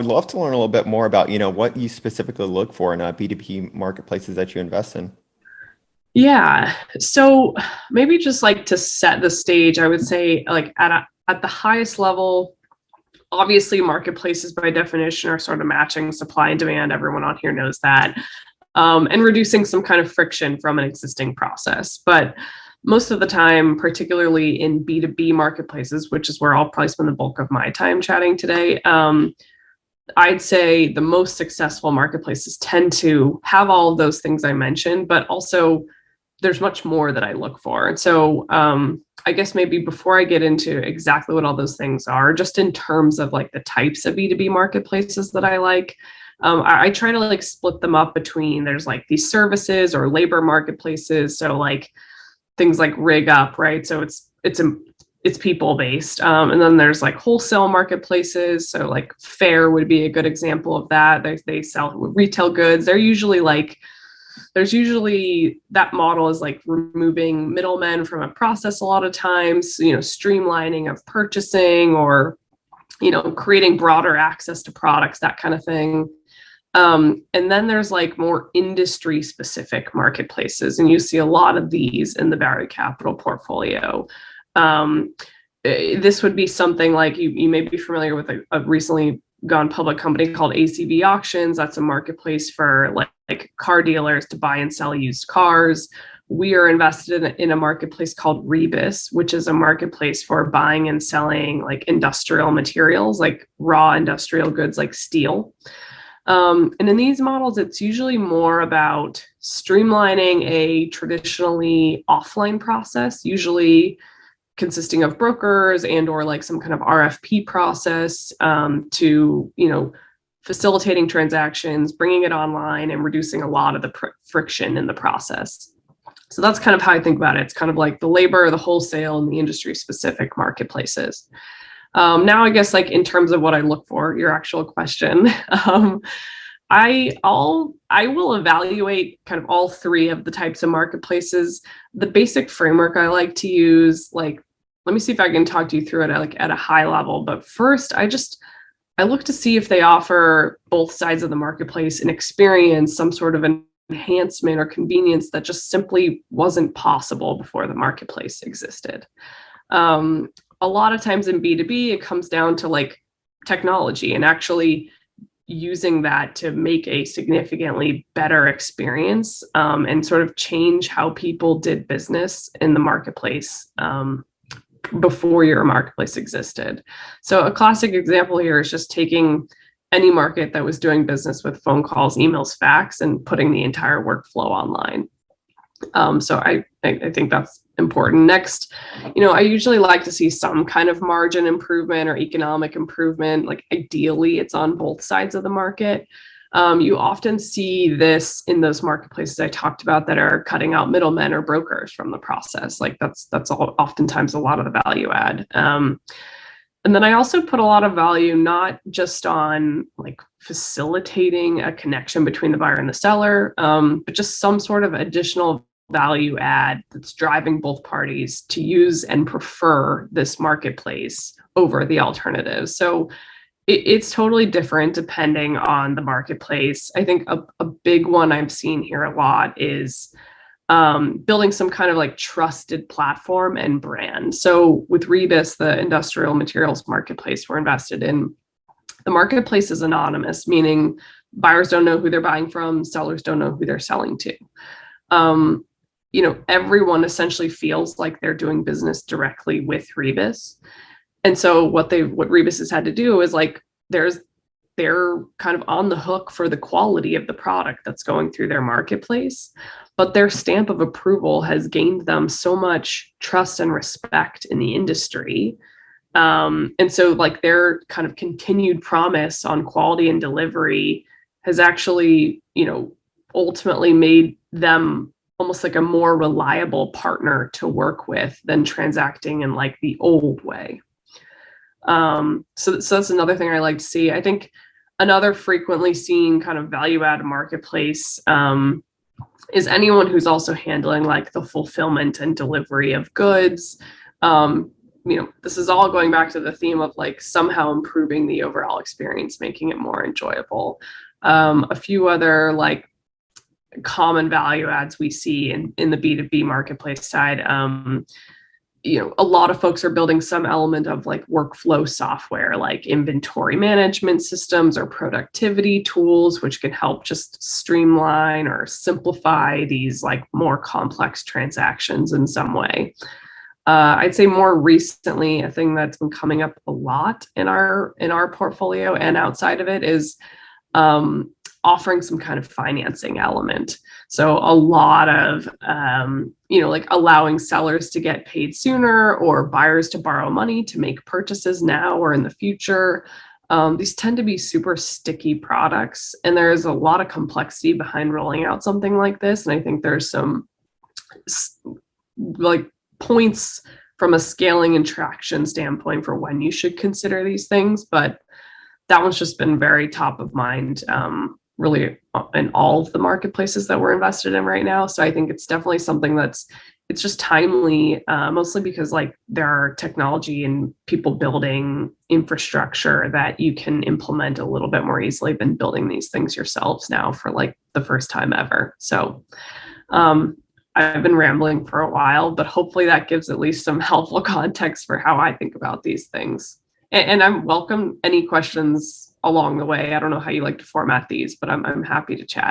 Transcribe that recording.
would love to learn a little bit more about, what you specifically look for in B2B marketplaces that you invest in. Yeah. So maybe just like to set the stage, I would say like at the highest level, obviously marketplaces by definition are sort of matching supply and demand. Everyone on here knows that. And reducing some kind of friction from an existing process. But most of the time, particularly in B2B marketplaces, which is where I'll probably spend the bulk of my time chatting today, I'd say the most successful marketplaces tend to have all of those things I mentioned, but also there's much more that I look for. And so I guess maybe before I get into exactly what all those things are, just in terms of like the types of B2B marketplaces that I like, I try to like split them up between there's like these services or labor marketplaces. So like things like Rig Up, right? So it's people based. And then there's like wholesale marketplaces. So like Fair would be a good example of that. They sell retail goods. There's usually that model is like removing middlemen from a process a lot of times, streamlining of purchasing or, creating broader access to products, that kind of thing. And then there's like more industry specific marketplaces, and you see a lot of these in the Bowery Capital portfolio. This would be something like you may be familiar with a recently gone public company called ACV Auctions. That's a marketplace for like car dealers to buy and sell used cars. We are invested in a marketplace called Reibus, which is a marketplace for buying and selling like industrial materials, like raw industrial goods like steel. And in these models, it's usually more about streamlining a traditionally offline process, usually consisting of brokers and or like some kind of RFP process to, facilitating transactions, bringing it online and reducing a lot of the friction in the process. So that's kind of how I think about it. It's kind of like the labor, the wholesale, and the industry specific marketplaces. Now, I guess like in terms of what I look for, your actual question, I will evaluate kind of all three of the types of marketplaces. The basic framework I like to use, like, let me see if I can talk to you through it at a high level. But first, I look to see if they offer both sides of the marketplace and experience some sort of an enhancement or convenience that just simply wasn't possible before the marketplace existed. A lot of times in B2B, it comes down to like technology and actually using that to make a significantly better experience and sort of change how people did business in the marketplace before your marketplace existed. So a classic example here is just taking any market that was doing business with phone calls, emails, fax, and putting the entire workflow online. So I think that's important. Next, I usually like to see some kind of margin improvement or economic improvement. Like ideally, it's on both sides of the market. You often see this in those marketplaces I talked about that are cutting out middlemen or brokers from the process. Like that's oftentimes a lot of the value add. And then I also put a lot of value not just on like facilitating a connection between the buyer and the seller, but just some sort of additional value add that's driving both parties to use and prefer this marketplace over the alternatives. So it's totally different depending on the marketplace. I think a big one I've seen here a lot is building some kind of like trusted platform and brand. So with Reibus, the industrial materials marketplace we're invested in, the marketplace is anonymous, meaning buyers don't know who they're buying from, sellers don't know who they're selling to. Everyone essentially feels like they're doing business directly with Reibus. And so what Reibus has had to do is like they're kind of on the hook for the quality of the product that's going through their marketplace, but their stamp of approval has gained them so much trust and respect in the industry. And so like their kind of continued promise on quality and delivery has actually, ultimately made them almost like a more reliable partner to work with than transacting in like the old way. So that's another thing I like to see. I think another frequently seen kind of value add marketplace is anyone who's also handling like the fulfillment and delivery of goods. this is all going back to the theme of like somehow improving the overall experience, making it more enjoyable. A few other like common value adds we see in the B2B marketplace side. A lot of folks are building some element of like workflow software, like inventory management systems or productivity tools, which can help just streamline or simplify these like more complex transactions in some way. I'd say more recently, a thing that's been coming up a lot in our portfolio and outside of it is offering some kind of financing element. So a lot of, like allowing sellers to get paid sooner or buyers to borrow money to make purchases now or in the future. These tend to be super sticky products, and there's a lot of complexity behind rolling out something like this. And I think there's some like points from a scaling and traction standpoint for when you should consider these things, but that one's just been very top of mind, really in all of the marketplaces that we're invested in right now. So I think it's definitely something it's just timely, mostly because like there are technology and people building infrastructure that you can implement a little bit more easily than building these things yourselves now for like the first time ever. So I've been rambling for a while, but hopefully that gives at least some helpful context for how I think about these things. And I'm welcome any questions along the way. I don't know how you like to format these, but I'm happy to chat.